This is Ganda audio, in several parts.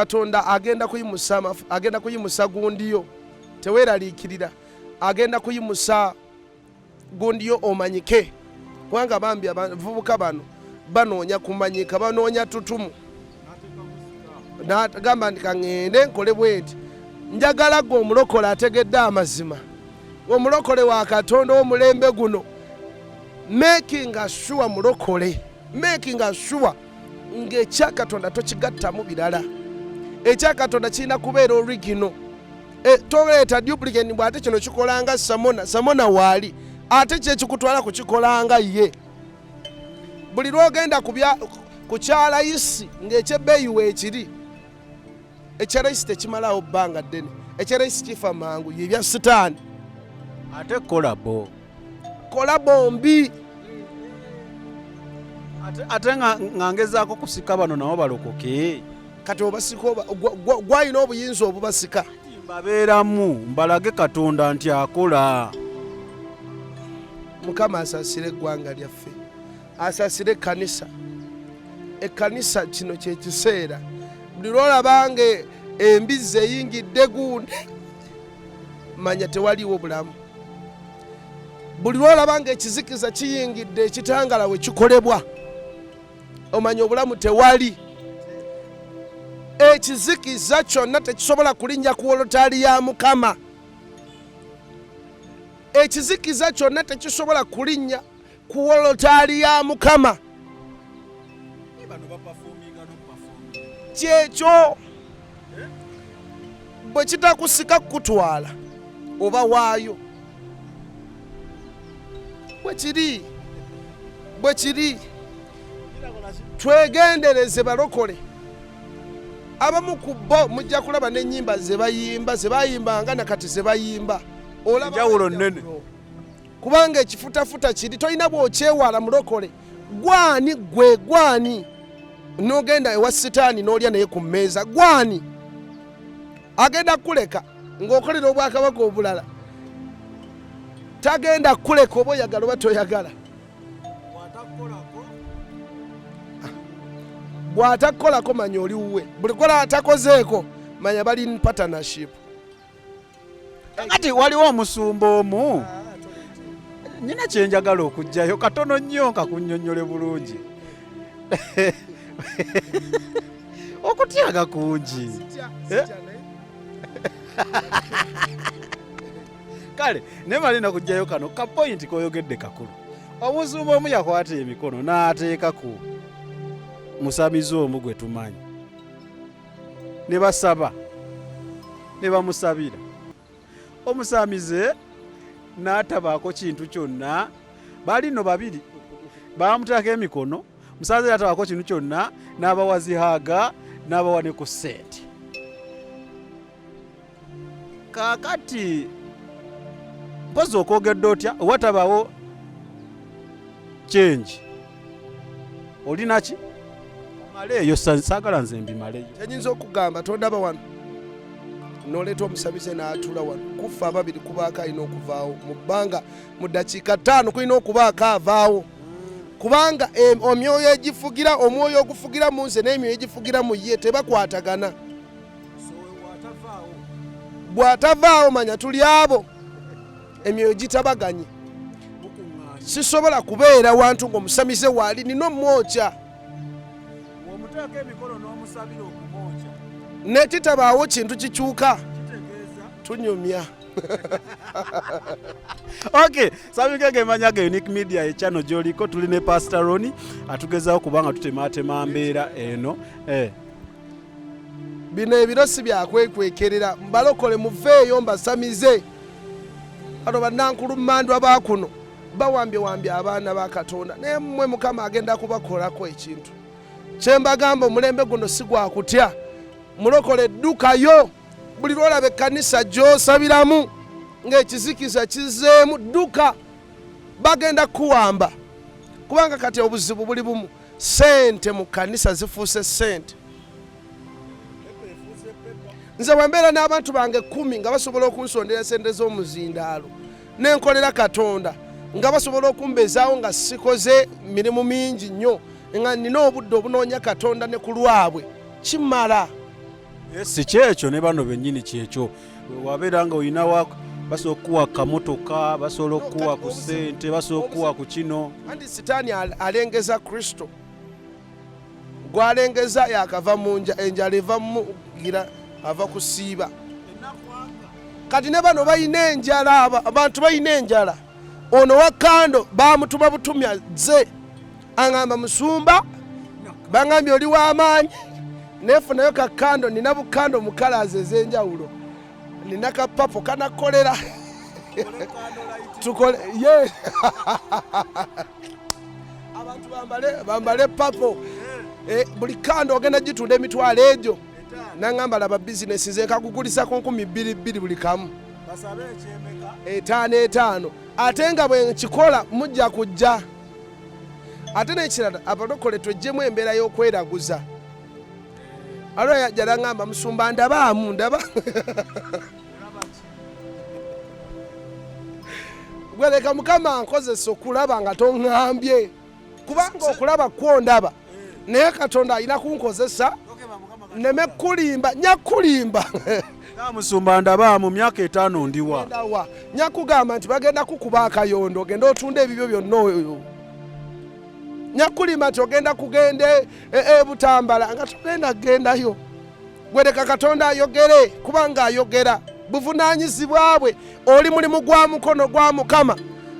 Katonda agenda kuyimusa gundiyo teweeraliikirira agenda kuyimusa gundiyo omanyike kubanga bambi abavubuka bano banoonya kumanyika banoonya tutumu n'agamba nti kaŋŋende nkole bweti njagala gwe omulokole ategedde amazima omulokole wa Katonda w'omulembe guno making sure mulokole making sure ng'ekya Katonda tokigattamu birala ekya Katonda kirina kubeera original toleeta duplicate bw'ate kino kikolanga samona waali ate kyekikutwala kukikolanga ye buli lwogenda ku kyalayisi ng'ekyebbeeyi weekiri ekyalayisi tekimalawo bbanga ddene ekyalayisi kifa mangu yebya sitaani ate kolabo mbi ate nga ngezaako kusika bano nabo balokoke kati obasika gwalina obuyinza obubasika mbabeeramu mbalage Katonda nti akola. Mukama asaasire eggwanga lyaffe asaasire ekkanisa kino kyekiseera buli lwolabanga embizzi eyingidde gundi manya tewaliwo bulamu buli lwolabanga ekizikiza kiyingidde ekitangala we kikolebwa omanya obulamu tewali ekizikiza kyonna tekisobola kulinnya ku wolotaali ya Mukama ekizikiza kyonna tekisobola kulinnya ku wolotaali ya Mukama kyekyo bwe kitakusika kukutwala oba waayo bwe kiri twegendereze balokole abamu ku bo mujja kulaba n'ennyimba zebayimbanga nakati zebayimba enjawulo nnene kubanga ekifutafuta kiri tolina bw'okyewala mulokole gwani n'ogenda ewa sitaani n'olya naye ku mmeeza gwani agenda kuleka ng'okolera obwakabaka obulala tagenda kuleka oba oyagala oba toyagala bw'atakolako manya oli wuwe buli kola atakozeeko manya bali partnership kati waliwo omusumba omu nyina kyenjagala okujjayo katono nnyo kakunnyonnyole bulungi okutyaga kungi kale nemalina kujjayo kano ka point koyogedde kakulu omusumba omu yakwata emikono n'ateeka ku musamize omu gwe tumanyi ne basaba ne bamusabira omusamize n'atabaako kintu kyonna balino babiri bamutaako emikono musaze n'atabaako kintu kyonna n'abawazihaga n'abawa ne ku ssente kaakati mpozi okwogedde otya watabaawo kyenji olinaki maleeyo saagala nze mbimaleyo kyenyinza okugamba tondaba wano noleeta omusamize n'atuula wano kufa ababiri kubaako alina okuvaawo mu bbanga mu ddakiika 5 kulina okubaako avaawo kubanga omwoyo egifugira omwoyo ogufugira mu nze n'emyoyo egifugira mu ye tebakwatagana bw'atavaawo manya tuli abo emyoyo gitabaganye sisobola kubeera wantu ng'omusamize waali nina omwokya nekitabaawo kintu kikyuka tunyumya okay sabikege manyaga Unique Media echannel joliko tuli ne Pastor Ronnie atugezaawo kubanga tutematema mbeera eno bino ebirosi byakwekwekerera mbalokole muveeyo mbasamize alo bannankulumandwa bakuno bawambye abaana ba Katonda naye mmwe Mukama agenda kubakolako ekintu kyembagamba omulembe guno si gwa kutya mulokole ddukayo buli lwolaba ekkanisa gy'osabiramu ng'ekizikiza kizeemu dduka bagenda kuwamba kubanga kati obuzibu buli bumu sente mu kkanisa zifuuse sente nze bwembeera n'abantu bange 10 nga basobola okunsondera sente z'omuzindaalo nenkolera Katonda nga basobola okumbezaawo nga sikoze mirimu mingi nnyo nga nina obudde obunoonya Katonda ne ku lwabwe kimala si kyekyo ne bano bennyini kyekyo wabeera nga olina basobola okuwa kamotoka basobola okuwa ku ssente basobola okuwa ku kino anti sitaani alengeza kristo gwalengeza yakava munja enjala eva mugira ava kusiiba kati ne bano balina enjala abantu balina enjala ono wakando bamutuma butumya ze aŋŋamba musumba baŋŋambye oli w'amaanyi nefunayo kakando nina bukando mu kalazi ez'enjawulo nina kapapo kanakolera tukole ye abantu bambale papo buli kando ogenda gitunda emitwalo egyo naŋŋamba laba bizinesi nze nkakugulisa ku 2,200 buli kamu 5,5 ate nga bwe nkikola mujja kujja ate n'ekirala abalokole twejjemu embeera y'okweraguza alwo yajja naŋŋamba musumba ndabaamu ndaba gwereka mukama nkozesa okulaba nga toŋŋambye kubanga okulaba kwondaba naye katonda alina kunkozesa neme kulimba nyakulimba musumba ndaba mu myaka 5 ndiwa nyakugamba nti bagenda kukuba akayondo ogenda otunda ebibyo byonna oyo nyakulimba nti ogenda kugende butambala nga tugenda kugendayo gwereka katonda ayogere kubanga ayogera buvunaanyizibwa bwe oli mulimu gwa mukono gwa mukama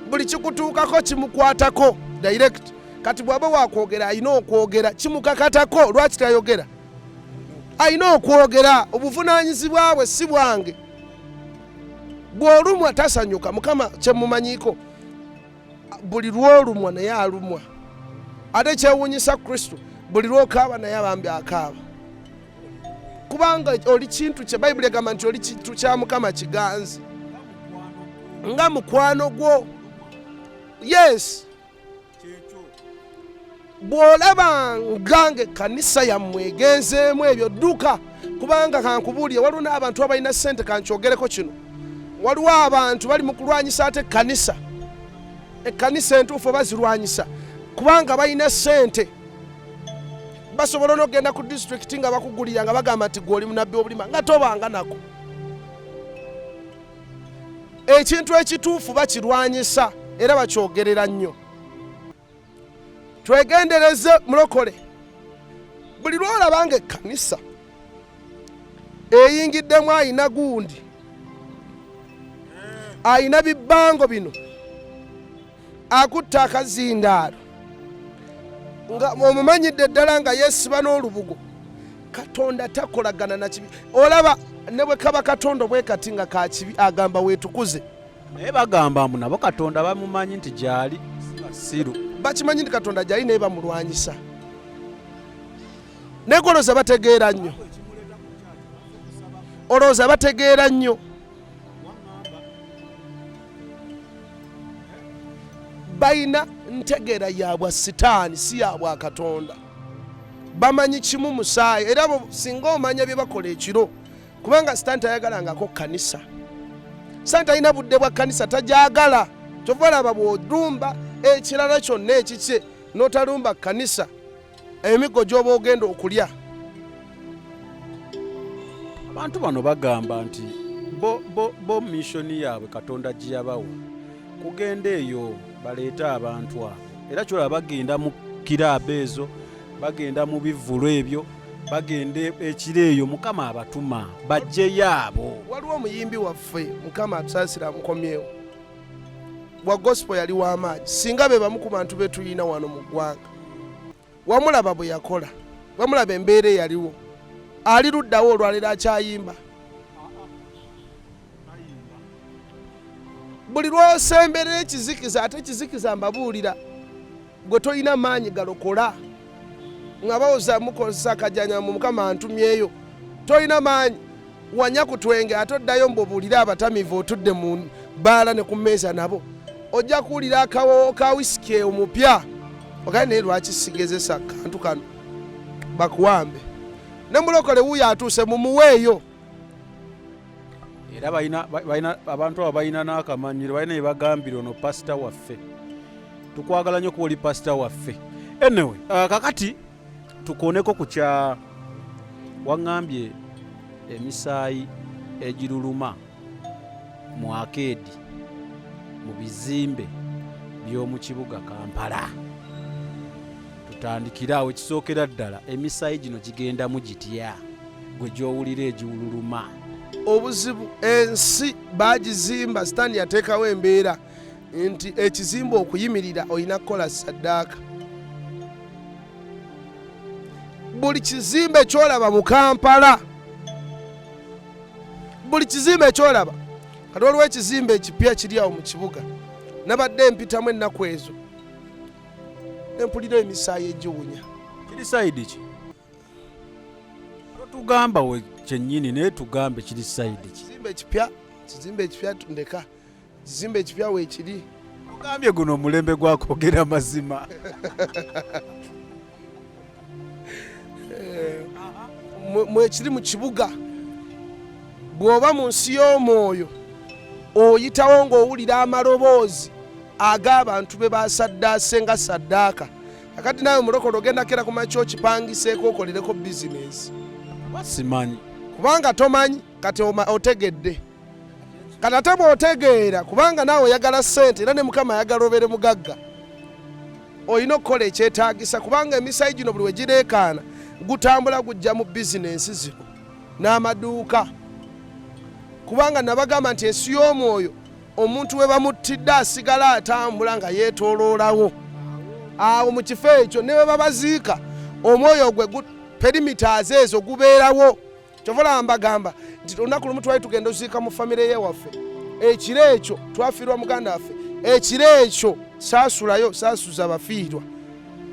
buli kikutuukako kimukwatako direct kati bw'aba wakwogera alina okwogera kimukakatako lwaki tayogera alina okwogera obuvunaanyizibwa bwe si bwange bw'olumwa tasanyuka mukama kyemumanyiiko buli lw'olumwa naye alumwa ate kyewuunyisa kristo buli lw'okaaba naye abambi akaaba kubanga oli kintu kye bayibuli egamba nti oli kintu kya mukama kiganzi nga mukwano gwo yes bw'olaba ngange kanisa yammwe egenzeemu ebyo dduka kubanga kankubuulire waliwo n'abantu abalina ssente kankyogereko kino waliwo abantu bali mu kulwanyisa ate kanisa ekkanisa entuufu bazirwanyisa kubanga balina ssente basobola n'okgenda ku disitulikiti nga bakugulira nga bagamba nti gwe oli munabbi obulima nga tobanga nako ekintu ekituufu bakirwanyisa era bakyogerera nnyo twegendereze mulokole buli lwolabanga ekkanisa eyingiddemu ayina gundi ayina bibbango bino akutta akazindaalo nga omumanyidde ddala nga yeesiba n'olubugo katonda takolagana na kibi olaba ne bwe kaba katonda bwe kati nga ka kibi agamba weetukuze naye bagamba mbu nabo katonda bamumanyi nti gyali siru bakimanyi nti katonda gyali naye bamulwanyisa naye olowooza bategeera nnyo olowooza bategeera nnyo balina ntegeera yabwa sitaani si yabwa katonda bamanyi kimu musaayi era singa omanya bye bakola ekiro kubanga sitaani tayagalangako kanisa sitaani talina budde bwa kanisa tajagala kyova olaba bw'olumba ekirala kyonna ekikye n'otalumba kanisa emigo gy'oba ogenda okulya abantu bano bagamba nti bo missoni yaabwe katonda gye yabawa kugenda eyo baleete abantu abo era kyolaba bagenda mu kiraabu ezo bagenda mu bivvulo ebyo bagenda ekiro eyo mukama abatuma bajjeyo abo waliwo omuyimbi waffe mukama atusaasira amukomyewo bwa gospel yali w'amaanyi singa be bamu ku bantu be tulina wano mu ggwanga wamulaba bwe yakola wamulaba embeera eyaliwo ali luddawo olwaliro akyayimba buli lwosemberera ekizikiza ate ekizikiza mbabuulira gwe tolina maanyi galokola nga bawoza mukozesa akajanya mu mukama antumyeyo tolina maanyi wanya ku twenge ate oddayo mbubuulire abatamivu otudde mu bbaala ne ku mmeeza nabo ojja kuwulira akawoowo ka wisiki omupya okaye naye lwaki sigezesa kantu kano bakuwambe ne mulokole wuuyo atuuse mumuweeyo era abantu abo balina n'akamanyiro balina bye bagambira ono pasita waffe tukwagala nnyo kuba oli pasita waffe anyway kakati tukooneko ku kya waŋŋambye emisaayi egiruluma mu akeedi mu bizimbe by'omu kibuga Kampala. Tutandikira awo, ekisookera ddala emisaayi gino gigendamu gitya gwe gy'owulira egiwululuma? Obuzibu, ensi bagizimba, sitaani yateekawo embeera nti ekizimbe okuyimirira olina kukola saddaaka. Buli kizimbe kyolaba mu Kampala, buli kizimbe kyolaba, kati waliwo ekizimbe ekipya kiri awo mu kibuga, nabadde mpitamu ennaku ezo empulira emisaayi egiwunya. Kiri sayidi ki? Totugamba we kyennyini naye tugambe kiri sayidi ki? Kizimbe ekipya ndeka, kizimbe ekipya weekiri. Ogambye guno omulembe gwakwogera mazima. Mwekiri mu kibuga, bw'oba mu nsi y'omwoyo oyitawo ng'owulira amaloboozi ag'abantu be basaddaase nga saddaaka. Kakati nawe mulokole ogenda kera ku makya okipangiseeko okolereko bizinesi. Simanyi. Kubanga tomanyi, kati otegedde. Kati ate bw'otegeera, kubanga naawe oyagala ssente era ne Mukama ayagala obeere mugagga, olina okukola ekyetaagisa, kubanga emisaayi gino buli we gireekaana gutambula gujja mu bizinesi zino n'amaduuka. Kubanga nabagamba nti ensi y'omwoyo omuntu we bamuttidde asigala atambula nga yeetooloolawo awo mu kifo ekyo, ne we babaziika omwoyo gwe perimiters ezo gubeerawo. Kyova mbagamba nti olunaku lumu twali tugenda oziika mu famire y'ewaffe, ekiro ekyo twafiirwa muganda waffe, ekiro ekyo saasulayo, saasuza bafiirwa.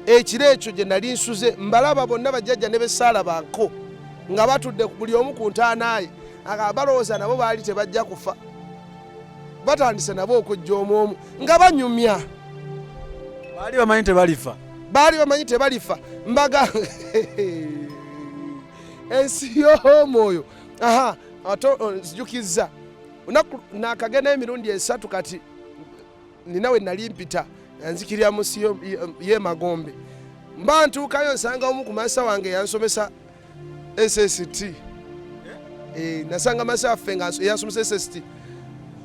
Ekiro ekyo gye nali nsuze mbalaba bonna bajjajja ne besaala banko nga batudde buli omu ku ntaanaaye, balowooza nabo baali tebajja kufa, batandise nabo okujja omwomu nga banyumya. Baali bamanyi tebalifa, baali bamanyi tebalifa. Mbaga ensi y'omwoyo. Nzijukizza nakagenda emirundi 3 kati ninawe nali mpita yanzikirira mu nsi y'emagombe. Mba ntuukayo nsanga omu ku maasa wange yansomesa SST. Nasanga maasa waffe nga yansomesa SST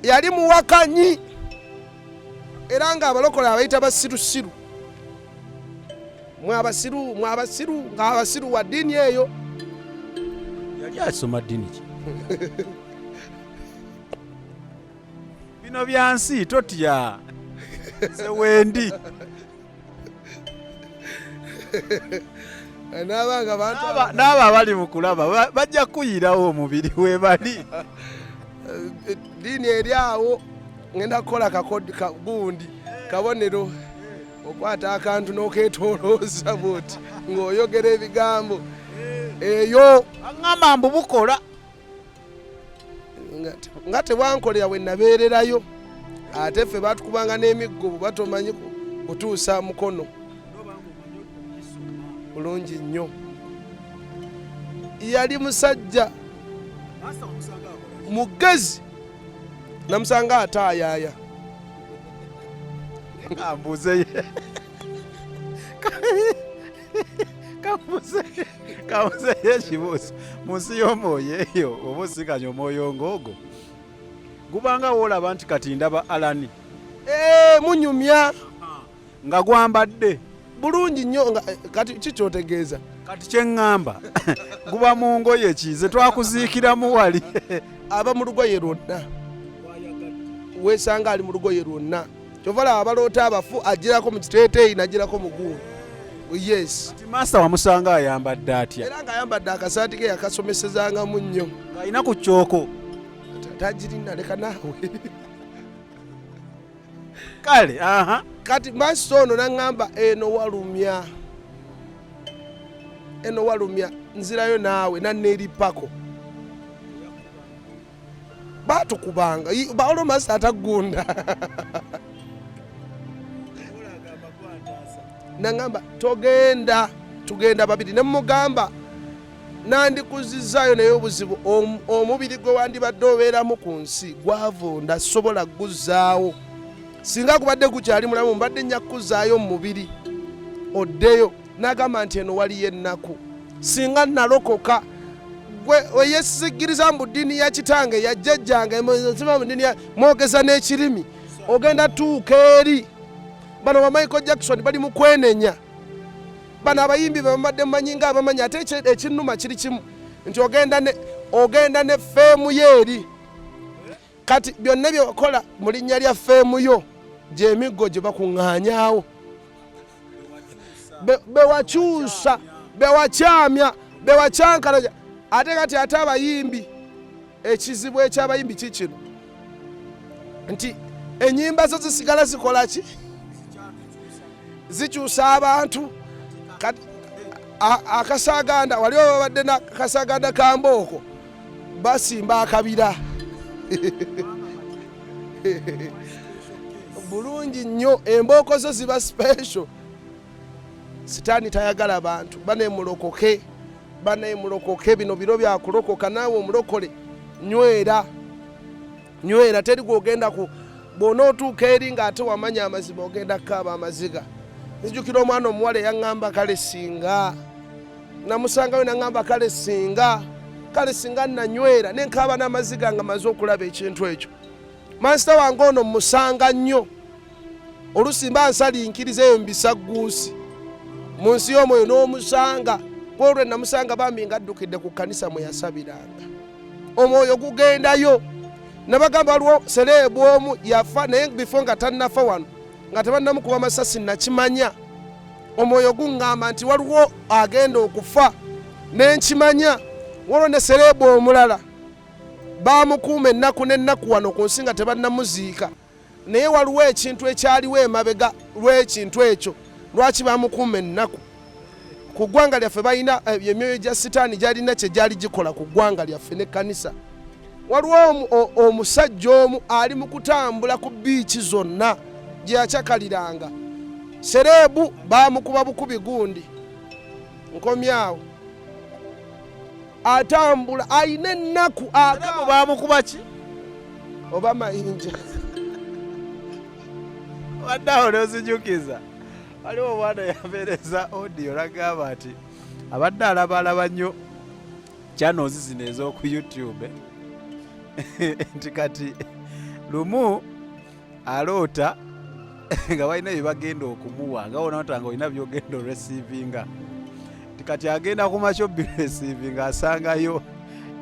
yali muwakanyi era nga abalokole abayita basirusiru. Mwabasiru nga abasiru wa ddiini eyo. Yali asoma ddiini ki? Bino byansi totya sewendi. N'abo abali mu kulaba bajja kuyirawo omubiri we bali. Ddiini eri awo ngenda kukola kagundi kabonero okwata akantu n'okeetoolooza bwoti ng'oyogera ebigambo eyo. Aŋŋamba mbu bukola nga tebwankolera we nabeererayo, ate ffe batukubanga n'emiggo bwe batomanyi kutuusa mukono. Bulungi nnyo. Yali musajja mugezi, namusanga ataayaaya. Kambuze ekibuuzo mu nsi y'omwoyo eyo oba osikanya omwoyo ng'ogwo gubanga woolaba nti kati ndaba alani munyumya nga gwambadde bulungi nnyo. Kati kikyotegeeza kati kyeŋŋamba guba mu ngoye ki ze twakuziikiramu wali aba mu lugoye lwonna, weesanga ali mu lugoye lwonna. Kyova laba abaloota abafu agirako mu kiteeteeyi nagirako mu guulu. Yes. Master wamusanga ayambadde atya? Era ng'ayambadde akasaati ke yakasomesezangamu nnyo. Alina ku kyoko. Tagirina leka naawe. Kale, Kati maaso ono n'aŋŋamba eno walumya, nzirayo naawe nanneeripako. Baatukubanga, baolo master atagunda. Nangamba tugenda babiri, ne mugamba nandikuzizaayo naye obuzibu omubiri gwe wandibadde obeeramu ku nsi gwavunda, sobola guzzaawo. Singa gubadde gukyali mulamu mbadde nnya kuzaayo mu mubiri oddeyo. N'agamba nti eno waliyo ennaku, singa nalokoka gwe oyesigiriza mu ddiini ya kitange ya jjajjange muzima mu ddiini mwogeza n'ekirimi ogenda tuuka eri bano ba Michael Jackson bali mu kwenenya bano abayimbi babadde mumanyi nga abamanyi ate ekinnuma kiri kimu nti ogenda ne feemu yeeri kati byonna bye wakola mu linnya lya feemu yo gy'emiggo gye bakuŋŋaanyaawo bewakyusa bewakyamya bewakyankalaja ate kati ate abayimbi ekizibu ekyabayimbi kikino nti ennyimba zo zisigala zikola ki zikyusa abantu akasaganda wali babadde nakasaganda kambooko basimba akabira bulungi nnyo embooko zo ziba special sitaani tayagala bantu banemulokoke bino biro byakulokoka naawe omulokole nywera teri gwogenda ku bw'onootuuka eri ng'ate wamanya amazima ogenda kukaaba amaziga nzijukira omwana omuwala eyaŋŋamba kale singa namusangayo naŋŋamba kale singa nanywera nenkaaba n'amaziga nga maze okulaba ekintu ekyo mansita wange ono musanga nnyo olusi mba nsalinkiriza eyo mubisagguusi mu nsi y'omwoyo n'omusanga kwolwe namusanga bambi nga addukidde ku kkanisa mwe yasabiranga omwoyo gugendayo nabagamba waliwo sereebu omu yafa naye bifo nga tannafa wano nga tebannamukuba masasi nakimanya omwoyo guŋŋamba nti waliwo agenda okufa nenkimanya waliwo ne sereebu omulala bamukuuma ennaku n'ennaku wano ku nsi nga tebannamuziika naye waliwo ekintu ekyaliwo emabega lw'ekintu ekyo lwaki bamukuuma ennaku ku ggwanga lyaffe balina emyoyo gya sitaani gyalina kye gyali gikola ku ggwanga lyaffe n'ekkanisa waliwo omusajja omu ali mu kutambula ku biiki zonna gye yakyakaliranga sereebu bamukuba bukubi gundi nkomyawo atambula ayina ennaku agamu bamukuba ki oba mayinja waddawo neozijukiza waliwo omwana yabeereza audio lagamba nti abadde alabalaba nnyo channels zino ez'oku YouTube nti kati lumu aloota nga balina bye bagenda okumuwa nga wona otanga olina byogenda olwesiivinga nti kati agenda ku makyo biresiivinga asangayo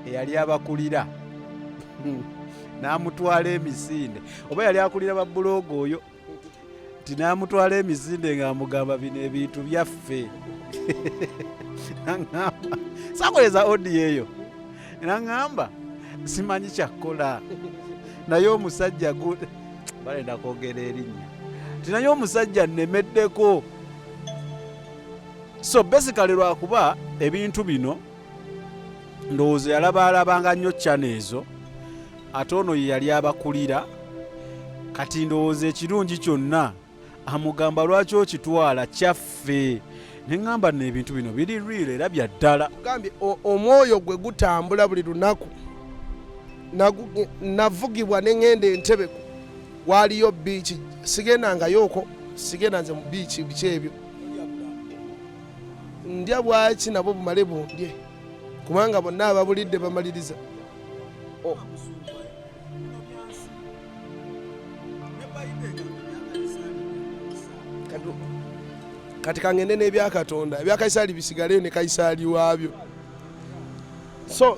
eyali abakulira n'amutwala emisinde oba yali akulira babulogo oyo nti n'amutwala emisinde ng'amugamba bino ebintu byaffe naŋŋamba sakoleza audio eyo naŋŋamba simanyi kyakkola naye omusajja balenda kwogera erinnya nti naye omusajja nnemeddeko so basically lwakuba ebintu bino ndowooza yalabalabanga nnyo cyane ezo ate ono ye yali abakulira kati ndowooza ekirungi kyonna amugamba lwaki okitwala kyaffe neŋŋamba nno ebintu bino biri rwire era bya ddala gambye omwoyo gwe gutambula buli lunaku navugibwa neŋŋenda Entebeku waaliyo biiki sigendangayoko sigenda nze mu biiki biki ebyo ndya bwaki nabo bumale bundye kubanga bonna ababulidde bamaliriza kati kangende n'ebyakatonda ebya Kaisaali bisigaleyo ne Kaisaali waabyo so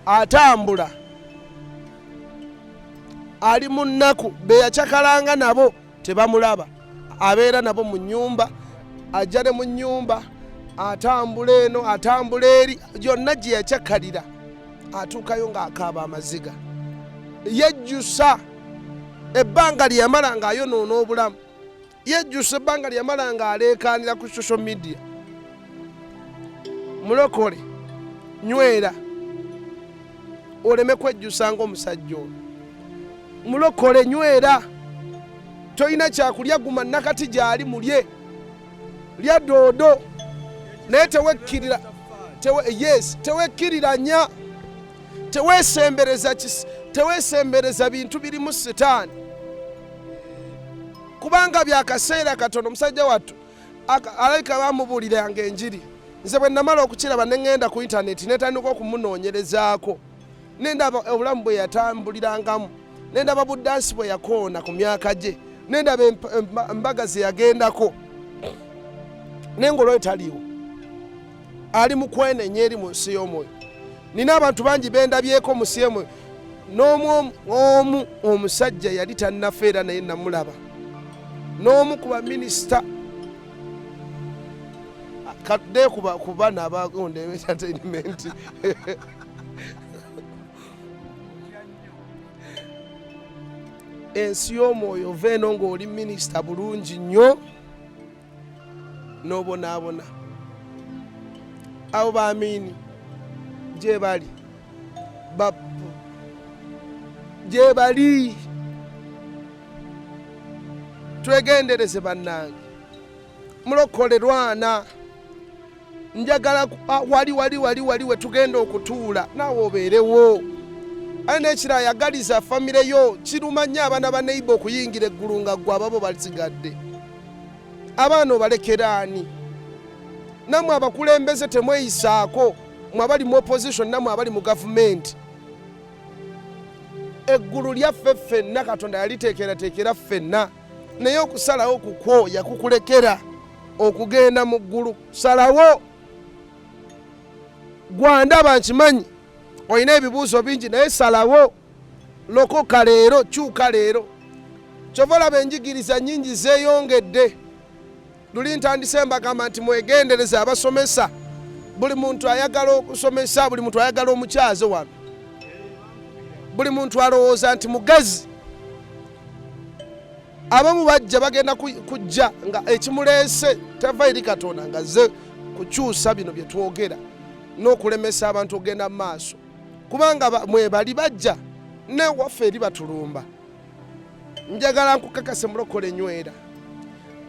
atambula ali mu nnaku be yakyakalanga nabo tebamulaba abeera nabo mu nnyumba ajja ne mu nnyumba atambula eno atambula eri gyonna gye yakyakalira atuukayo ng'akaaba amaziga yejjusa ebbanga lye yamala ng'ayonoona obulamu yejjusa ebbanga lye yamala ng'aleekaanira ku social media mulokole nywera oleme kwejjusa ng'omusajja ono mulokole nywera tolina kyakulya guma nakati gyali mulye lya doodo naye tewekkiriranya teweesembereza bintu birimu sitaani kubanga byakaseera katono omusajja wattu alabika bamubuuliranga enjiri nze bwe namala okukiraba ne ŋŋenda ku intaneti netandika okumunoonyerezaako nendaba obulamu bwe yatambulirangamu nendaba buddansi bwe yakoona ku myaka gye nendaba embaga ze yagendako n'engolo etaliiwo ali mu kwenenya eri mu nsi y'omwoyo. Nina abantu bangi bendabyeko mu nsi y'omwoyo n'omu omusajja yali tannafeera naye namulaba n'omu ku baminisita kadde ku bana abagonda entertainment ensi y'omwoyo ova eno ng'oli minisita bulungi nnyo n'obonaabona abo baamiini gye bali gye bali. Twegendereze bannange, mulokole lwana. Njagala wali we tugenda okutuula naawe obeerewo. Alina ekira ayagaliza famire yo, kiruma nnyo abaana ba neighbor okuyingira eggulu nga ggwe ababo basigadde. Abaana obalekera ani? Nammwe abakulembeze temweyisaako, mwe abali mu opposition nammwe abali mu gavumenti. Eggulu lyaffe ffenna Katonda yaliteekerateekera ffenna, naye okusalawo kukwo yakukulekera okugenda mu ggulu. Salawo gwandaba nkimanyi olina ebibuuzo bingi naye salawo, lokoka leero, kyuka leero. Kyova olaba enjigiriza nnyingi zeeyongedde. Luli ntandise mbagamba nti mwegendereze abasomesa. Buli muntu ayagala okusomesa, buli muntu ayagala omukyaze wano, buli muntu alowooza nti mugezi. Abamu bajja bagenda kujja nga ekimuleese tava eri Katonda nga ze kukyusa bino bye twogera n'okulemesa abantu ogenda mu maaso, kubanga mwe bali bajja ne waffe eri batulumba. Njagala nkukakase mulokole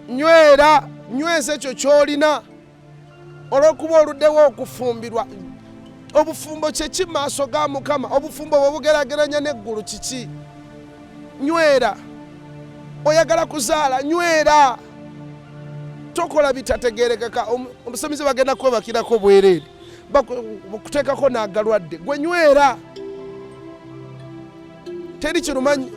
nywera nyweza ekyo ky'olina olw'okuba oluddewo okufumbirwa. Obufumbo kyeki maaso ga Mukama? Obufumbo bwe bugerageranya n'eggulu kiki? Nywera. Oyagala kuzaala, nywera. Tokola bitategerekeka. Omusamize bagenda kwebakirako bwereere bakuteekako n'agalwadde, gwe nywera. Teri kirumanyi,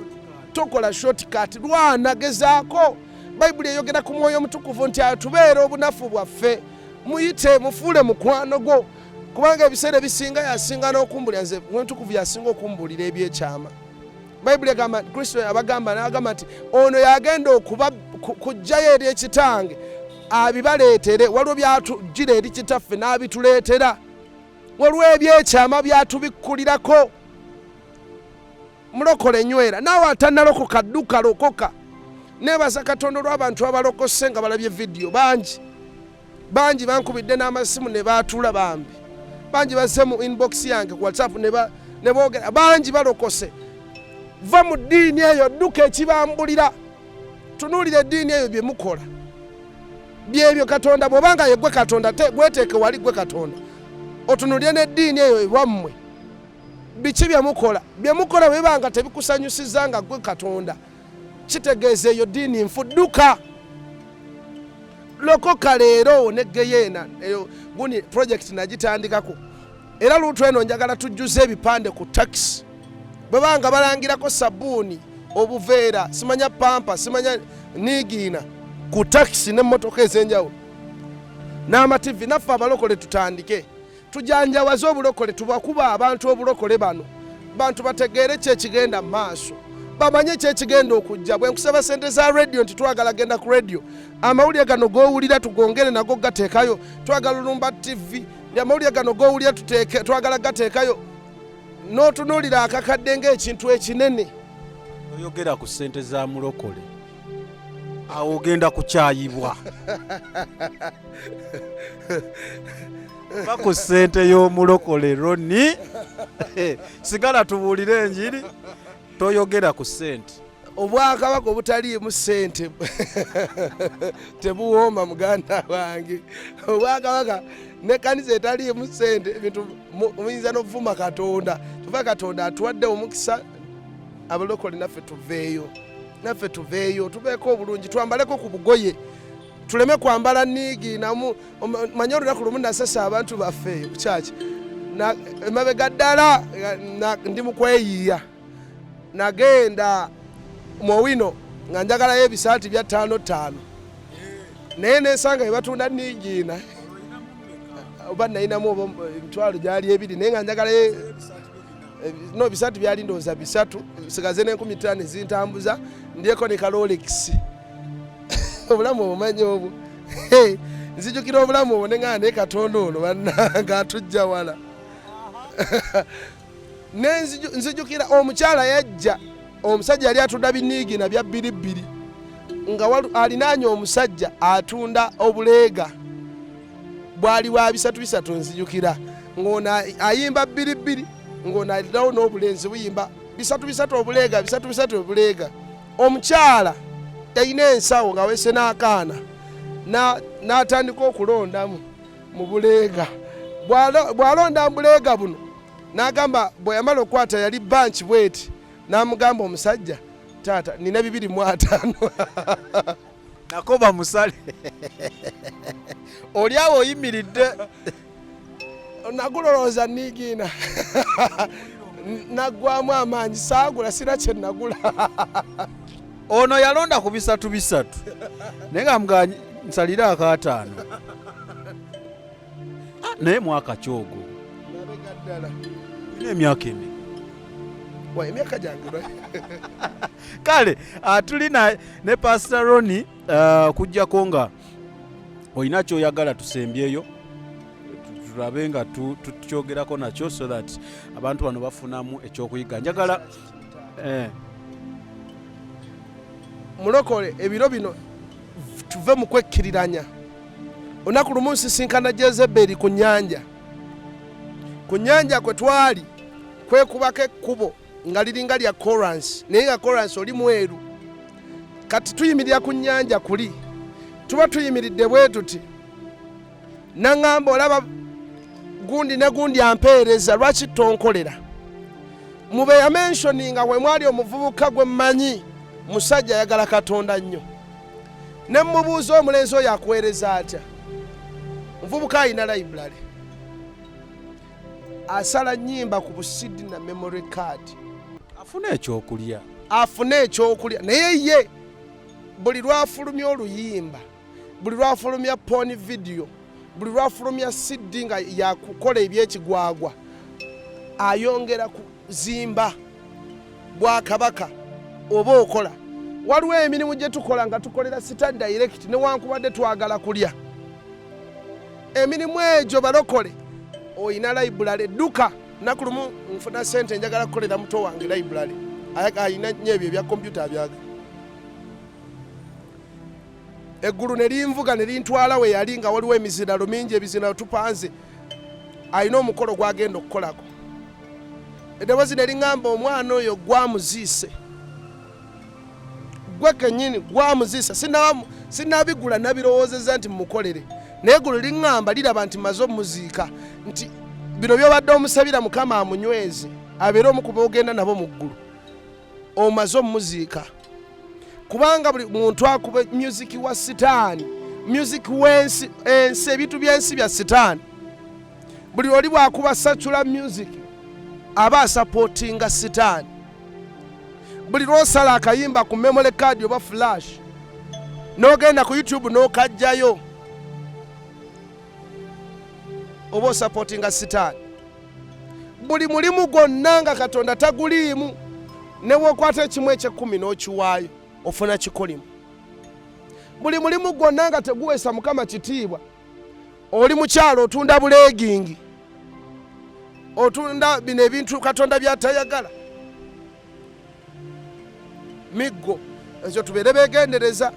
tokola shortcut, lwana, gezaako. Bayibuli eyogera ku Mwoyo Omutukuvu nti atubeera obunafu bwaffe, muyite mufuule mukwano gwo, kubanga ebiseera ebisinga yasinga n'okumbulira. Nze Omutukuvu yasinga okumbulira ebyekyama. Bayibuli egamba, Kristo abagamba n'agamba nti ono yagenda okuba kujjayo eri ekitange abibaleetere. Waliwo byatugira eri kitaffe n'abituleetera, waliwo ebyekyama byatubikkulirako. Mulokole nywera. Naawe atannalokoka dduka lokoka. Neebaza Katonda olw'abantu abalokose nga balabye vidiyo bangi bankubidde n'amasimu ne baatula bambi. Bangi bazze mu inbox yange ku WhatsApp ne boogera, bangi balokose. Va mu ddiini eyo, dduka ekibambulira. Tunuulira eddiini eyo bye mukola, byebyo Katonda bw'obanga ye gwe Katonda, gweteeke wali gwe Katonda. Otunuulire n'eddiini eyo ewammwe, biki bye mukola bwe banga tebikusanyusiza nga gwe Katonda, kitegeeza eyo ddiini nfu. Dduka lokoka leero neggeyena eyo guni project nagitandikako. Era luutu eno njagala tujjuze ebipande ku taxi. Bwe banga balangirako sabbuuni, obuveera, simanya pampa, simanya niigiina ku taxi n'emmotoka ez'enjawulo n'amativi. Naffe abalokole tutandike tujanjawaze obulokole, tubakuba abantu obulokole bano, bantu bategeere kyekigenda mu maaso, bamanye kyekigenda okujja. Bwe nkusaba sente za radio nti twagala genda ku radio, amawulire gano g'owulira tugongere nago gateekayo. Twagala Olumba TV, amawulire gano g'owulira twagala gateekayo. N'otunuulira akakadde ng'ekintu ekinene. Oyogera ku ssente za mulokole, awo ogenda kukyayibwa. Ba ku ssente y'omulokole Ronnie. Sigala tubuulire enjiri, toyogera ku ssente. Obwakabaka obutaliimu ssente tebuwooma muganda wange. Obwakabaka n'ekkanisa etaliimu ssente, ebintu muyinza n'okuvuma Katonda. Tuva Katonda atuwadde omukisa, abalokole naffe tuveeyo, tubeeko obulungi, twambaleko ku bugoye tuleme kwambala niigiina manye olunaku lumu nasesa abantu baffe ku kyaki emabega ddala ndi mu kweyiiya nagenda mu Owino nga njagalayo ebisaati bya 5 naye nensanga bebatunda niigiina oba nayinamu oba emitwalo gyali 2 naye nga njagalayo no bisaatu byali ndowooza 3 sigaze n'50 zintambuza ndyeko ne Rolex obulamu obumanyi obwo nzijukira obulamu obwo neŋŋamba naye Katonda ono bannanga atujja wala nzijukira omukyala yajja omusajja yali atunda biniigiina bya 2 nga alinaanye omusajja atunda obuleega bwali wa 3 nzijukira ng'ono ayimba 2 ng'ono alinawo n'obulenzi buyimba 3 obuleega 3 obuleega omukyala yayina ensawo nga wese n'akaana n'atandika okulondamu mu buleega bw'alonda mu buleega buno n'agamba bwe yamala okukwata yali banki bweti n'amugamba omusajja taata nina 250 nakoba musale oli awo oyimiridde nagulolooza niigiina naggwamu amaanyi saagula sira kye nagula ono yalonda ku 3 naye nga mga nsalira aka5 naye mwaka kyogo mabega ddala ina emyaka emi emyaka gyange kale tuli ne Pastor Ronnie kujjako nga olina kyoyagala tusembyeyo tulabe nga tukyogerako nakyo so that abantu bano bafunamu ekyokuyiga njagala mulokole ebiro bino tuve mu kwekkiriranya olunaku lumu nsisinkana Jezeberi ku nnyanja kwe twali kwekubako ekkubo nga liringa lya koransi naye nga koransi oli mweru kati tuyimirira ku nnyanja kuli tuba tuyimiridde bwe tuti naŋŋamba olaba gundi ne gundi ampeereza lwaki tonkolera mube yamenshoninga we mwali omuvubuka gwe mmanyi musajja ayagala Katonda nnyo ne mubuuza omulenzi oyo akuweereza atya muvubuka ayina library asala nnyimba ku busidi na memory card afune ekyokulya naye ye buli lwafulumya oluyimba buli lwafulumya poni video buli lwafulumya CD nga yakukola ebyekigwagwa ayongera kuzimba Bwakabaka oba okola waliwo emirimu gye tukola nga tukolera sita direct newankubadde twagala kulya emirimu egyo balokole oyina library edduka naku lumu nfuna sente njagala kukolera muto wange library ayina nnyo ebyo ebya kompyuta byaga eggulu ne linvuga ne lintwala we yali nga waliwo emizindalo mingi ebizinalo tupanze ayina omukolo gwagenda okukolako eddoboozi ne liŋŋamba omwana oyo gwamuziise gwe kennyini gwamuziisa sinabigula nabirowoozeza nti mumukolere naye eggulu liŋŋamba liraba nti maze omuziika nti bino byobadde omusabira Mukama amunyweze abeere omu ku boogenda nabo mu ggulu omaze omuziika kubanga buli muntu akuba music wa sitaani music w'ensi ensi ebintu by'ensi bya sitaani buli oli bwakuba secular music aba asapootinga sitaani buli lwosala akayimba ku memory card oba flash n'ogenda ku YouTube n'okajjayo oba osapootinga sitaani buli mulimu gwonna nga Katonda taguliimu newokwata ekimu eky'ekkumi n'okiwaayo ofuna kikolimu buli mulimu gwonna nga teguweesa Mukama kitiibwa oli mukyalo otunda buleegingi otunda bino ebintu Katonda byatayagala miggo ekyo tubeere beegendereza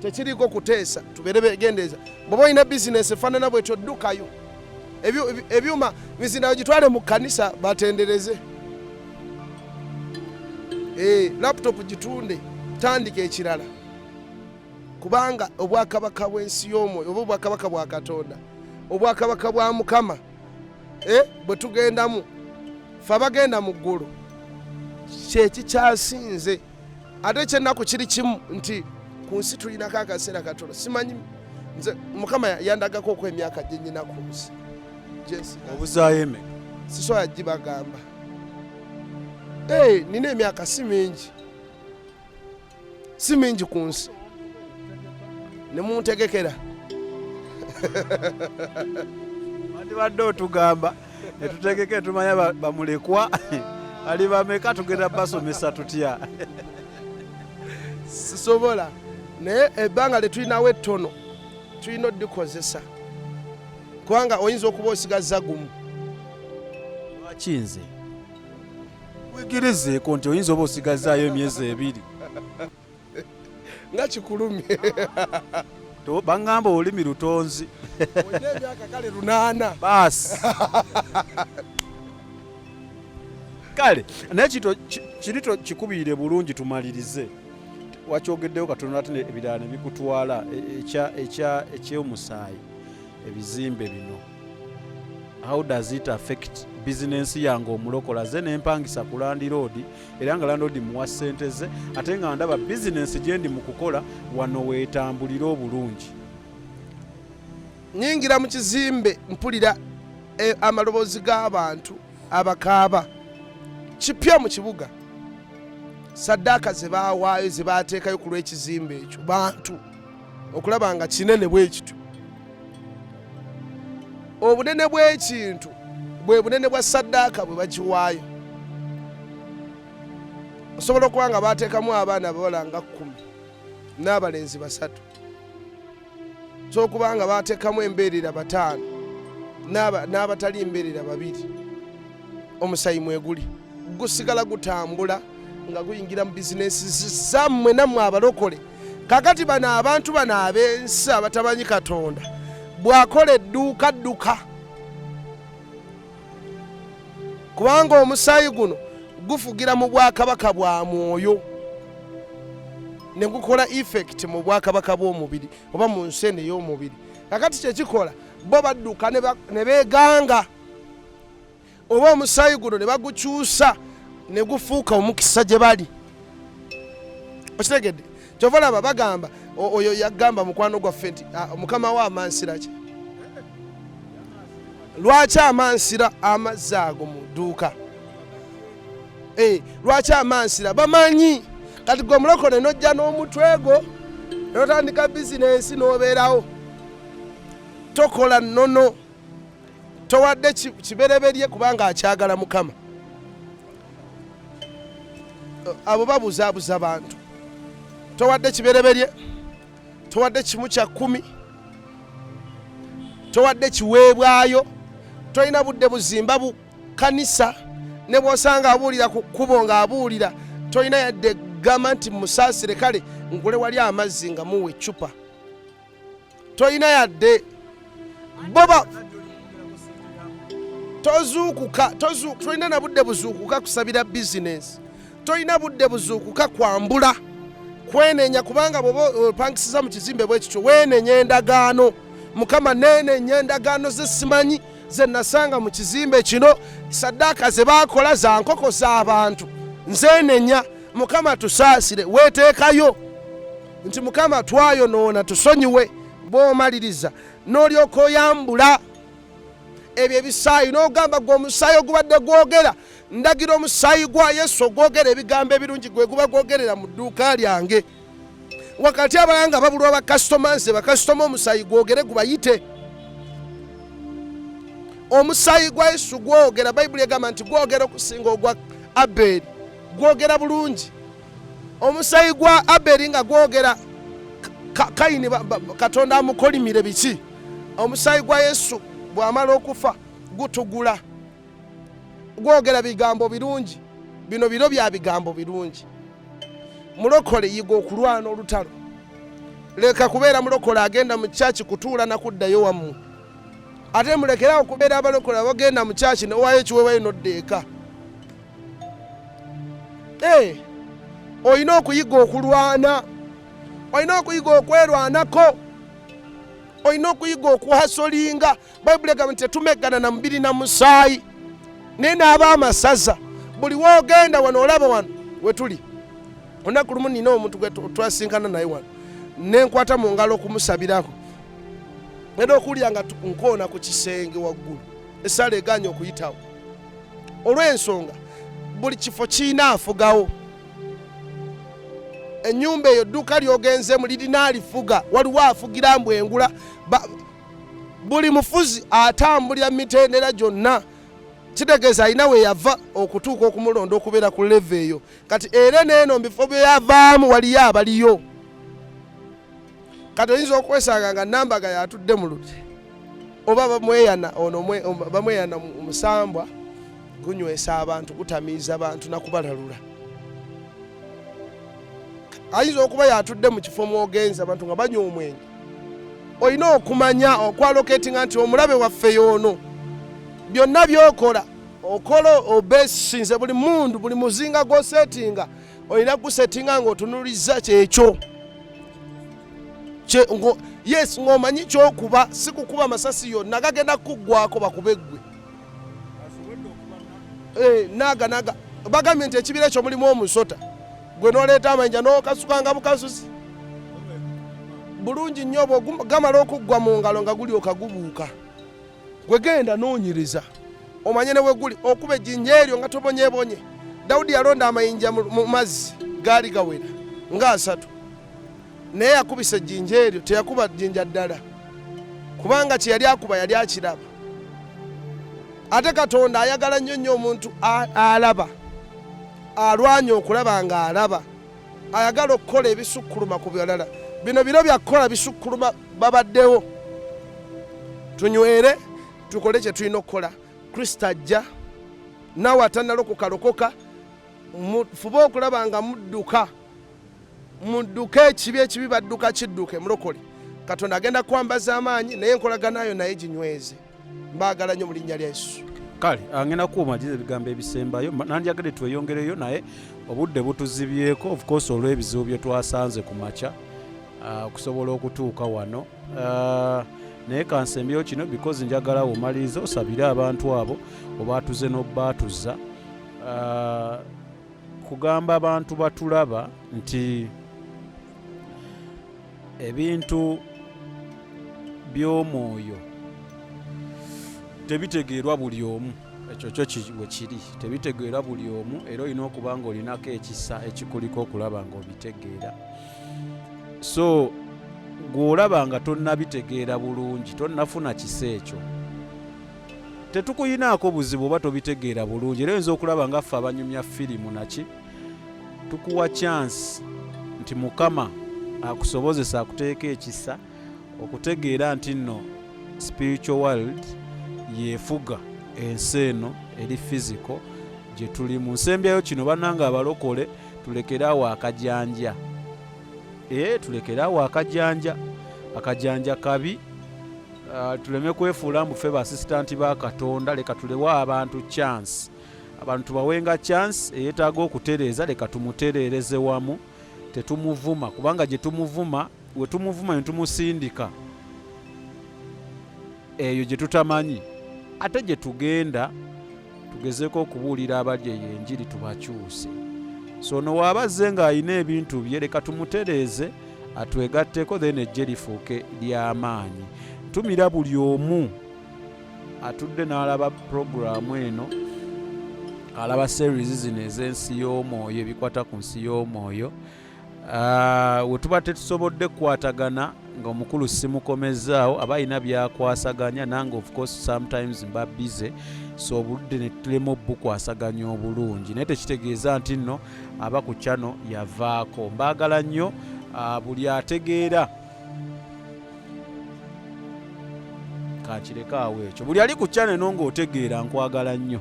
tekiriiko kuteesa tubeere beegendereza bw'oba olina bizinesi efaanana bwetyo ddukayo ebyuma bizinayo gitwale mu kkanisa batendereze laptop gitunde tandika ekirala kubanga obwakabaka bw'ensi y'omwoyo oba obwakabaka bwa Katonda obwakabaka bwa Mukama bwe tugendamu fe abagenda mu ggulu kyekikyasinze ate ekyennaku kiri kimu nti Kunsi tulinako akaseera katono simanyi nze Mukama yandagako okw'emyaka gye nnyina Kunsi obuzaayo emeka sisobola gibagamba nina emyaka si mingi Kunsi ne muntegekera badde otugamba ne tutegeke tumanya bamulekwa ali bameka tugenda basomesa tutya sisobola naye ebbanga letulinawo ettono tulina oddikozesa kubanga oyinza okuba osigaza gumu. Lwaki nze wegerezeeko nti oyinza oba osigazaayo emyezi 2 nga kikulumye bangamba olulimi lutonzi olina emyaka kale 8 baasi kale naye kiri kikubiire bulungi tumalirize wakyogeddewo katono ate ebirala ne bikutwala ekyomusaayi ebizimbe bino how does it affect business yange omulokola ze nempangisa ku Land Road era nga Land Road muwa ssente ze ate nga ndaba business gye ndi mu kukola wano weetambulira obulungi. Nyingira mu kizimbe mpulira amaloboozi g'abantu abakaaba kipya mu kibuga saddaaka ze baawaayo ze baateekayo ku lw'ekizimbe ekyo bantu okulaba nga kinene bwe kityo. Obunene bw'ekintu bwe bunene bwa saddaaka bwe bagiwaayo. Osobola okuba nga baateekamu abaana abawala nga 10 n'abalenzi 3, so okuba nga baateekamu embeerera 5 n'abatali embeerera 2, omusayi mweguli gusigala gutambula nga guyingira mu bizinesi zammwe nammwe abalokole. Kakati bano abantu bano ab'ensi abatamanyi Katonda bwakola edduuka dduka kubanga omusaayi guno gufugira mu bwakabaka bwa mwoyo ne gukola effect mu bwakabaka bw'omubiri oba mu nsene y'omubiri. Kakati kyekikola bo badduka ne beeganga oba omusaayi guno ne bagukyusa ne gufuuka omukisa gye bali. Okitegedde kyova laba bagamba oyo yagamba mukwano gwaffe nti mukama wa amansira ki lwaki amansira amazzi ago mu dduuka lwaki amansira bamanyi kati gwe omulokole nojja n'omutwe gwo n'otandika bizinensi n'obeerawo tokola nnono towadde kibereberye kubanga akyagala Mukama. Abo babuzaabuza bantu towadde kibereberye towadde kimu kya 10 towadde kiweebwayo tolina budde buzimba bu kanisa ne bw'osanga abuulira ku kkubo ng'abuulira tolina yadde gamba nti musaasire kale nkule wali amazzi nga muwe eccupa tolina yadde boba tozuukuka tolina na budde buzuukuka kusabira bizinesi tolina budde buzuukuka kwambula kwenenya kubanga bwoba opangisiza mu kizimbe bwe kityo weenenya endagaano. Mukama neenenya endagaano ze simanyi ze nasanga mu kizimbe kino saddaaka ze baakola za nkoko z'abantu nzeenenya. Mukama tusaasire weeteekayo nti Mukama twayonoona tusonyiwe bw'omaliriza n'olyoka oyambula ebyo ebisaayi n'ogamba gwe omusaayi ogubadde gwogera ndagira omusaayi gwa Yesu ogwogera ebigambo ebirungi gwe guba gwogerera mu dduuka lyange. Wakati abalanga babulwa bakasitoma nze bakasitoma omusaayi gwogere gubayite. Omusaayi gwa Yesu gwogera Bayibuli egamba nti gwogera okusinga ogwa Aberi gwogera bulungi. Omusaayi gwa Aberi nga gwogera Kayini Katonda amukolimire biki. Omusaayi gwa Yesu bw'amala okufa gutugula gwogera bigambo birungi. Bino biro bya bigambo birungi. Mulokole yiga okulwana olutalo. Leka kubeera mulokole agenda mu church kutuula na kuddayo wamu. Ate mulekerawo kubeera abalokole abagenda mu church ne wayo kiweewayo n'oddeeka. Olina okuyiga okulwana. Olina okuyiga okwerwanako. Olina okuyiga okuhasolinga. Bayibuli egamba nti tetumeggana na mubiri na musaayi naye n'abaamasaza. Buli woogenda wano olaba wano we tuli. Olunaku lumu nina omuntu gwe twasinkana naye wano nenkwata mu ngalo okumusabirako era okulya nga nkoona ku kisenge waggulu essala eganya okuyitawo olw'ensonga buli kifo kiina afugawo. Ennyumba eyo dduuka ly'ogenzemu lirina alifuga, waliwo afugira mbu engula. Buli mufuzi atambulira mitendera gyonna, kitegeeza alina we yava okutuuka okumulonda okubeera ku leve eyo. Kati era neeno mu bifo bye yavaamu waliyo abaliyo. Kati oyinza okwesanga nga Nambaga yatudde mu luti oba bamweyana ono bamweyana omusambwa gunywesa abantu, gutamiiza abantu nakubalalula. Ayinza okuba yatudde mu kifo mwogenza abantu nga banywa omwenge. Olina okumanya okwaloketinga nti omulabe waffe y'ono byonna byokola okola obesinze buli mundu buli muzinga gw'osetinga olina gusetinga ng'otunuliza kyekyo. Yes, ng'omanyi ky'okuba si kukuba masasi yonna gagenda kuggwako bakube ggwe. Naga bagambye nti ekibira ekyo mulimu omusota gwe n'oleeta amayinja n'okasukanga bukasusi bulungi nnyo gamala okuggwa mu ngalo nga gulyoka gubuuka. Gwe genda noonyiriza omanye ne bwe guli okuba ejjinja eryo nga tobonyebonye. Dawudi yalonda amayinja mu mazzi gaali gawera nga 3 naye yakubisa ejjinja eryo teyakuba jjinja ddala kubanga kye yali akuba yali akiraba. Ate Katonda ayagala nnyo omuntu alaba, alwanya okulaba nga alaba, ayagala okukola ebisukkuluma ku byalala. Bino biro byakukola bisukkuluma babaddewo. Tunywere tukole kye tulina okukola. Kristo ajja nawe atanalokokalokoka, fube okulaba nga mudduke ekibi badduka kidduke mulokole. Katonda agenda kwambaza amaanyi naye enkolaganayo naye ginyweze. Mbaagala nnyo mu linnya lya Yesu. Kale angena kumajiza ebigambo ebisembayo nandiyagala tweyongereyo naye obudde butuzibyeko of course olw'ebizibu bye twasanze ku makya okusobola okutuuka wano naye kansembyeyo kino because njagala omaliriza osabire abantu abo obaatuze n'obbaatuza kugamba abantu batulaba nti ebintu by'omwoyo tebitegeerwa buli omu. Ekyo kyo bwe kiri, tebitegeerwa buli omu era olina okuba nga olinako ekisa ekikuliko okulaba nga obitegeera. So gw'olaba nga tonnabitegeera bulungi tonnafuna kisa ekyo tetukuyinaako buzibu oba tobitegeera bulungi. Era oyinza okulaba nga ffe abanyumya firimu naki tukuwa chance nti Mukama akusobozesa akuteeka ekisa okutegeera nti nno spiritual world yefuga ensi eno eri physical gye tuli mu nsembyayo kino bannanga abalokole tulekeraawo akajanja. Tulekeraawo akajanja kabi. Tuleme kwefuula mbu ffe baasistanti ba Katonda. Leka tulewa abantu chance, abantu tubawenga chance eyeetaaga okutereeza. Leka tumutereereze wamu, tetumuvuma kubanga gye tumuvuma we tumuvuma ne tumusindika eyo gye tutamanyi. Ate gye tugenda tugezeeko okubuulira abali eyo enjiri tubakyuse. So no waabazze ng'ayina ebintu bye leka tumutereeze atwegatteko then ejje lifuuke ly'amaanyi. Tumira buli omu atudde n'alaba puroguramu eno, alaba series zino ez'ensi y'omwoyo ebikwata ku nsi y'omwoyo. We tuba tetusobodde kukwatagana ng'omukulu simukomezaawo aba alina byakwasaganya nange of course sometimes mba busy so obudde ne tulema obukwasaganya obulungi naye tekitegeeza nti nno aba ku channel yavaako. Mbaagala nnyo buli ategeera kakireka ekyo buli ali ku channel eno ng'otegeera nkwagala nnyo.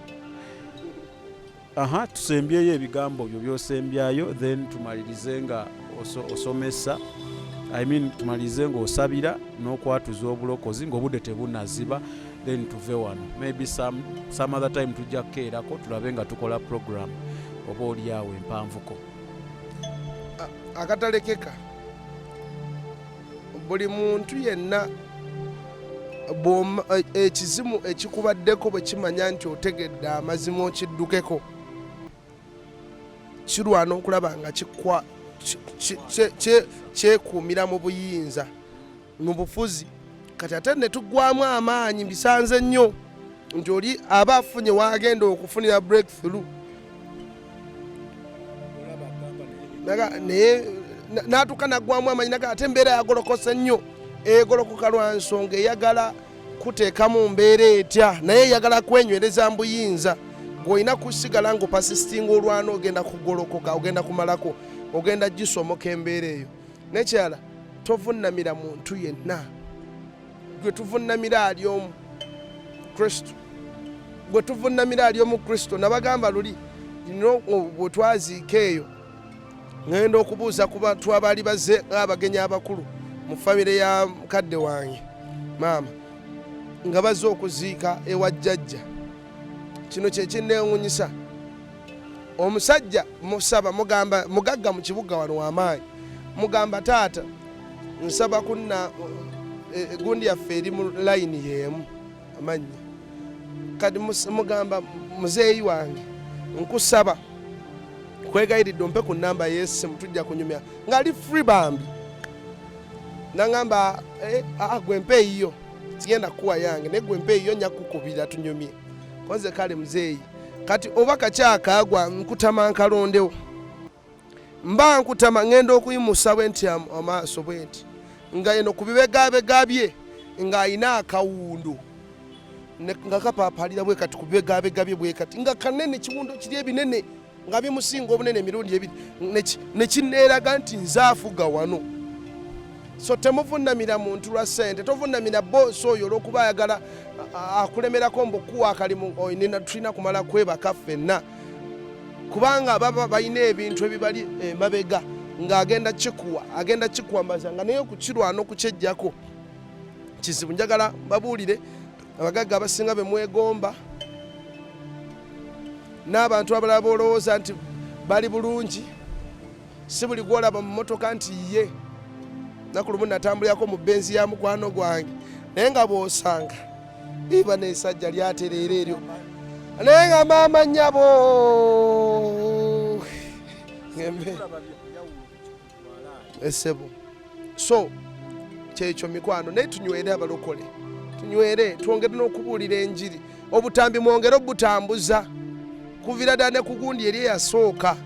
Tusembyeyo ebigambo byo byosembyayo then tumalirize nga osomesa tumalirize ng'osabira n'okwatuza obulokozi ng'obudde tebunaziba then tuve wano. Maybe some other time tujja kukeerako tulabe nga tukola program oba oliawo empanvuko. Akatalekeka buli muntu yenna ekizimu ekikubaddeko bwe kimanya nti otegedde amazima okiddukeko kirwana okulaba nga kyekuumira mu buyinza mu bufuzi kati ate ne tuggwamu amaanyi bisanze nnyo nti oli aba afunye wagenda okufunira breakthrough naye n'atuuka naggwamu amaanyi naga ate embeera yagolokose nnyo egolokoka lwa nsonga eyagala kuteekamu mbeera etya naye eyagala kwenywereza mu buyinza ng'olina kusigala ng'opasisitinga olwana ogenda kugolokoka ogenda kumalako ogenda gisomoka embeera eyo nekyala tovunnamira muntu yenna gwe tuvunnamira ali omu kristo gwe tuvunnamira ali omu kristo nabagamba luli ino bwe twaziika eyo ngenda okubuuza ku bantu abaali bazze ng'abagenyi abakulu mu famire ya mukadde wange maama nga bazze okuziika ewa jjajja kino kyekinneewuunyisa omusajja musaba mugagga mu kibuga wano w'amaanyi mugamba taata nsaba kunna gundi yaffe eri mu layini y'emu amannya kati mugamba muzeeyi wange nkusaba kwegayiridde ompe ku namba y'essimu tujja kunyumya ng'ali free bambi nangamba gwe mpe eyiyo sigenda kuwa yange naye gwe mpe eyiyo nja kukubira tunyumye konze kale muzeeyi kati oba kakyakaagwa nkutama nkalondewo mba nkutama ngenda okuyimusa bwe nti amaaso bwe nti nga eno ku bibegabega bye ng'ayina akawundu nga kapaapalira bwe kati ku bibegabega bye bwe kati nga kanene kiwundo kiri ebinene nga bimusinga obunene emirundi ebiri ne kinneeraga nti nzaafuga wano so temuvunnamira muntu lwa ssente tovunnamira boosi oyo olw'okuba ayagala akulemerako mbukuwa akalimu tulina kumala kwebaka ffenna kubanga baba balina ebintu ebibali emabega ng'agenda kikuwambaza nga naye okukirwana okukyejjako kizibu njagala babuulire abagagga abasinga be mwegomba n'abantu abalala boolowooza nti bali bulungi si buli gwolaba mu mmotoka nti ye naku lumu natambulirako mu benzi ya mukwano gwange naye nga bw'osanga iba n'esajja lyatereera eryo naye nga maama nnyabo esebo so kyekyo mikwano naye tunywere abalokole tunywere twongere n'okubuulira enjiri obutambi mwongere obutambuza kuvira ddala ne ku gundi eri eyasooka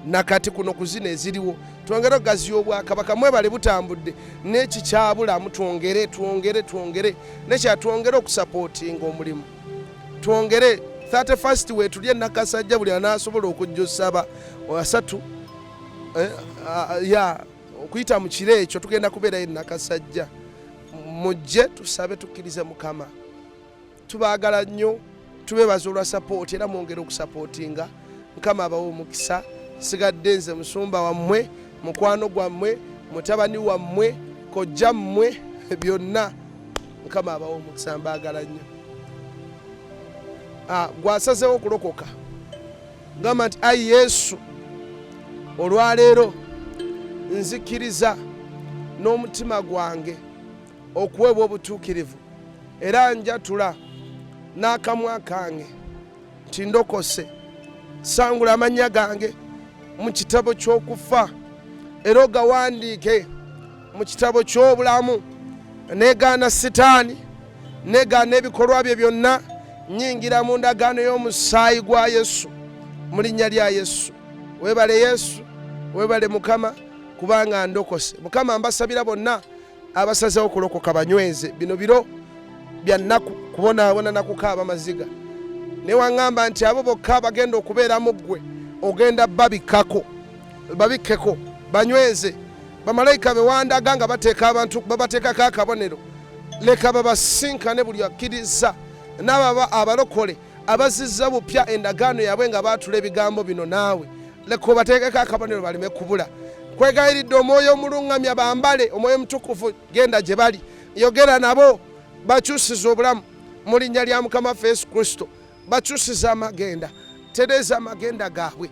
nakati kuno kuzina eziriwo twongere okugaziya obwakabaka mwebale butambudde n'ekikyabulamu twongere nekyatwongere okusapootinga omulimu twongere 31st wetulye nakasajja buli anaasobola okujja osaba asatu okuyita mu kiro ekyo tugenda kubeerayo nakasajja mujje tusabe tukkirize mukama tubaagala nnyo tubeebaza olwa sapooti era mwongere okusapootinga mukama abawo omukisa sigadde nze musumba wammwe mukwano gwammwe mutabani wammwe kojja mmwe byonna mukama abawo omukisa mbaagala nnyo gwasazeewo okulokoka gamba nti ayi yesu olwaleero nzikiriza n'omutima gwange okuweebwa obutuukirivu era njatula n'akamwa kange nti ndokose sangula amannya gange mu kitabo ky'okufa era ogawandiike mu kitabo ky'obulamu negaana sitaani negaana ebikolwa bye byonna nyingira mu ndagaano y'omusaayi gwa yesu mu linnya lya yesu weebale yesu weebale mukama kubanga ndokose mukama mbasabira bonna abasazeewo okulokoka banyweze bino biro bya nnaku kubonaabona nakukaaba maziga ne waŋŋamba nti abo bokka bagenda okubeera mu ggwe ogenda babikkeko banyweze bamalayika be wandaga nga bateeka abantu babateekako akabonero leka babasinkane buli akkiriza n'ababa abalokole abazizza bupya endagaano yaabwe nga baatula ebigambo bino naawe leka obateekeko akabonero baleme kubula kwegayiridde omwoyo omuluŋŋamya bambale omwoyo mutukuvu genda gye bali yogera nabo bakyusiza obulamu mu linnya lya mukama waffe yesu kristo bakyusiza amagenda tereeza amagenda gaabwe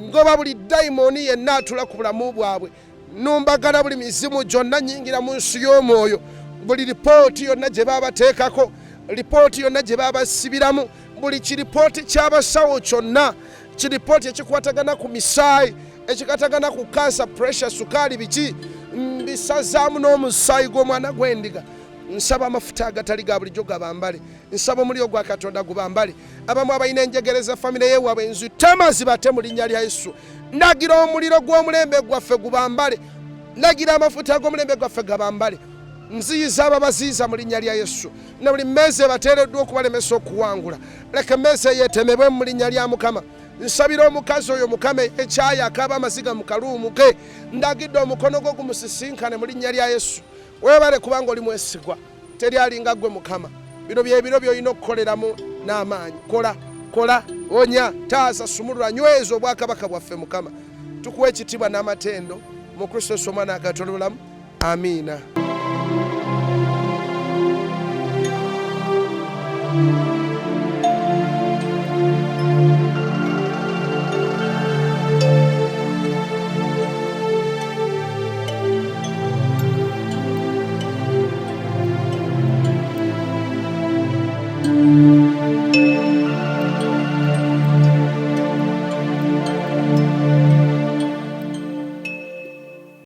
ngoba buli dayimooni yenna atula ku bulamu bwabwe numbagala buli mizimu gyonna nyingira mu nsi y'omwoyo buli lipooti yonna gye baabateekako lipooti yonna gye baabasibiramu buli kiripooti ky'abasawo kyonna kiripooti ekikwatagana ku misaayi ekikatagana ku kansa, pressure, sukaali, biki mbisazaamu n'omusaayi gw'omwana gw'endiga. Nsaba amafuta agatali ga bulijjo gabambale. Nsaba omuliro gwa Katonda gubambale. Abamu abalina enjegere za famire yeewaabwe enzitama zibate mu linnya lya Yesu. Ndagira omuliro gw'omulembe gwaffe gubambale. Ndagira amafuta g'omulembe gwaffe gabambale. Nziyiza ababaziiza mu linnya lya Yesu. Na buli mmeeza ebateereddwa okubalemesa okuwangula. Leka emmeeza yeetemebwe mu linnya lya Mukama. Nsabira omukazi oyo Mukama ekyayi akaaba amaziga mu kaluumu ke. Ndagidde omukono gwo gumusisinkane mu linnya lya Yesu. Weebale kubanga oli mwesigwa. Teri alinga ggwe Mukama. Bino bye biro by'olina okukoleramu n'amaanyi. Kola, onya, taasa, sumulula, nyweza obwakabaka bwaffe Mukama. Tukuwa ekitiibwa n'amatendo mu Kristo Yesu omwana wa Katonda omulamu. Amiina.